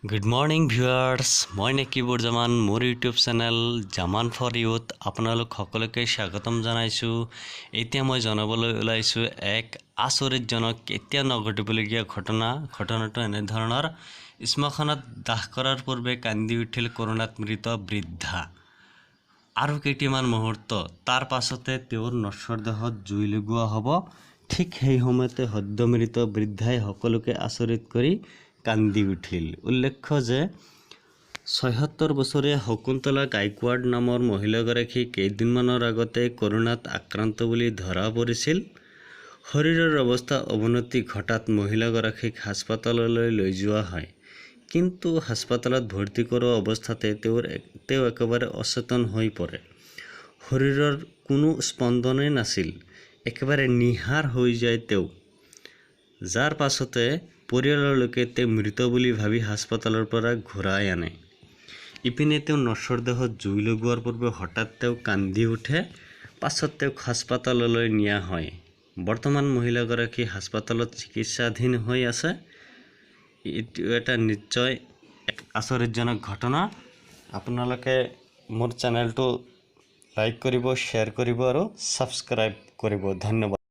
Good morning viewers মই নেকিবুৰ জামান মোৰ YouTube channel Zaman for youth আপোনালোক সকলোকে স্বাগতম জনাইছো। এতিয়া মই জনাবলৈ ওলাইছো এক আচৰিতজনক কেতিয়া নঘটিবলগীয়া ঘটনাটো এনে ধৰণৰ স্মশানত দাহ কৰাৰ পূৰ্বে কান্দি উঠিল কৰোনাত মৃত বৃদ্ধা আৰু কেইটিমান মুহূৰ্ত তাৰ পাছতে তেওঁৰ নশ্বৰ দেহত জুই লগোৱা হ'ব। ঠিক সেই সময়তে সদ্য মৃত বৃদ্ধাই সকলোকে আচৰিত কৰি কান্দি উঠিল। উল্লেখ্য যে ৭৬ বছৰীয়া শকুন্তলা গায়কোৱাড নামৰ মহিলাগৰাকী কেইদিনমানৰ আগতে কৰোনাত আক্ৰান্ত বুলি ধৰা পৰিছিল। শৰীৰৰ অৱস্থা অৱনতি ঘটাত মহিলাগৰাকীক হাস্পতাললৈ লৈ যোৱা হয়, কিন্তু হাস্পতালত ভৰ্তি কৰোৱা অৱস্থাতে তেওঁ একেবাৰে অচেতন হৈ পৰে। শৰীৰৰ কোনো স্পন্দনেই নাছিল, একেবাৰে নিহাৰ হৈ যায় তেওঁ, যাৰ পাছতে পৰিয়ালৰ লোকে তেওঁ মৃত বুলি ভাবি হাস্পতালৰ পৰা ঘূৰাই আনে। ইপিনে তেওঁ নশ্বৰ দেহত জুই লগোৱাৰ পূৰ্বে হঠাৎ তেওঁ কান্দি উঠে। পাছত তেওঁক হাস্পতাললৈ নিয়া হয়। বৰ্তমান মহিলাগৰাকী হাস্পতালত চিকিৎসাধীন হৈ আছে। এইটো এটা নিশ্চয় এক আচৰিতজনক ঘটনা। আপোনালোকে মোৰ চেনেলটো লাইক কৰিব, শ্বেয়াৰ কৰিব আৰু ছাবস্ক্ৰাইব কৰিব। ধন্যবাদ।